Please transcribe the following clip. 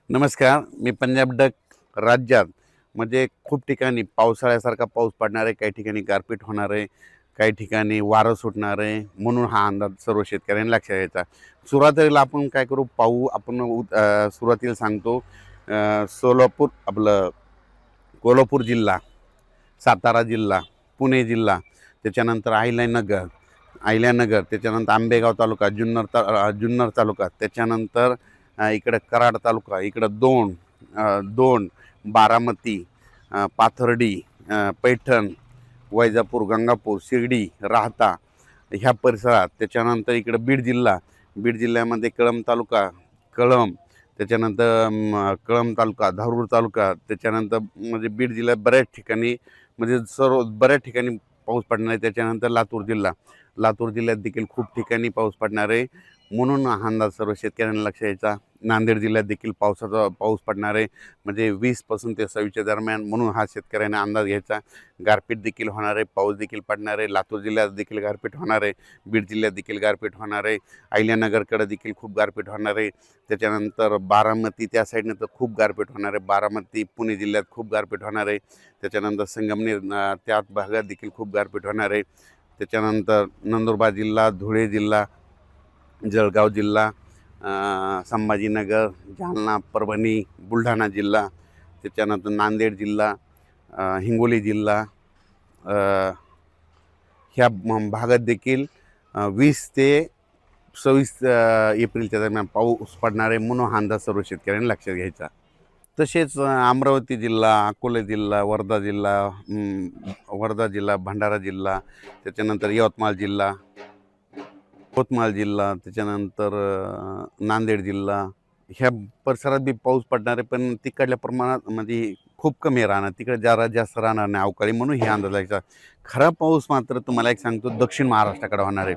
नमस्कार. मी पंजाब डक राज्यात म्हणजे खूप ठिकाणी पावसाळ्यासारखा पाऊस पडणार आहे, काही ठिकाणी गारपीट होणार आहे, काही ठिकाणी वारं सुटणार आहे. म्हणून हा अंदाज सर्व शेतकऱ्यांनी लक्षात घ्यायचा. सुरुवातीला आपण काय करू पाहू आपण सुरुवातीला सांगतो. सोलापूर आपलं कोल्हापूर जिल्हा, सातारा जिल्हा, पुणे जिल्हा, त्याच्यानंतर अहिल्यानगर, त्याच्यानंतर आंबेगाव तालुका, जुन्नर तालुका, त्याच्यानंतर इकडं कराड तालुका, इकडं दोंड, बारामती, पाथर्डी, पैठण, वैजापूर, गंगापूर, शिर्डी, राहता ह्या परिसरात. त्याच्यानंतर इकडं बीड जिल्ह्यामध्ये कळंब, त्याच्यानंतर कळंब तालुका, धारूर तालुका, त्याच्यानंतर म्हणजे बीड जिल्ह्यात बऱ्याच ठिकाणी म्हणजे बऱ्याच ठिकाणी पाऊस पडणार आहे. त्याच्यानंतर लातूर जिल्ह्यात देखील खूप ठिकाणी पाऊस पडणार आहे. म्हणून हा अंदाज सर्व शेतकऱ्यांना लक्ष द्यायचा. नांदेड जिल्ह्यात देखील पाऊस पडणार आहे, म्हणजे 20 ते 26 दरम्यान. म्हणून हा शेतकऱ्यांना अंदाज घ्यायचा. गारपीट देखील होणार आहे, पाऊस देखील पडणार आहे. लातूर जिल्ह्यात देखील गारपीट होणार आहे, बीड जिल्ह्यात देखील गारपीट होणार आहे, अहिल्यानगरकडे देखील खूप गारपीट होणार आहे. त्याच्यानंतर बारामती त्या साईडनं तर खूप गारपीट होणार आहे. बारामती पुणे जिल्ह्यात खूप गारपीट होणार आहे. त्याच्यानंतर संगमनेर त्या भागात देखील खूप गारपीट होणार आहे. त्याच्यानंतर नंदुरबार जिल्हा, धुळे जिल्हा, जळगाव जिल्हा, संभाजीनगर, जालना, परभणी, बुलढाणा जिल्हा, त्याच्यानंतर नांदेड जिल्हा, हिंगोली जिल्हा, ह्या भागात देखील 20 ते 26 एप्रिलच्या दरम्यान पाऊस पडणार आहे. म्हणून हा अंदाज सर्व शेतकऱ्यांनी लक्षात घ्यायचा. तसेच अमरावती जिल्हा, अकोले जिल्हा, वर्धा जिल्हा, भंडारा जिल्हा, त्याच्यानंतर यवतमाळ जिल्हा, त्याच्यानंतर नांदेड जिल्हा, ह्या परिसरात बी पाऊस पडणार आहे. पण तिकडल्या प्रमाणात म्हणजे खूप कमी राहणार, तिकडे जरा जास्त राहणार नाही अवकाळी. म्हणून हे अंदाज लागायचा. खरा पाऊस मात्र तुम्हाला एक सांगतो दक्षिण महाराष्ट्राकडे होणार आहे.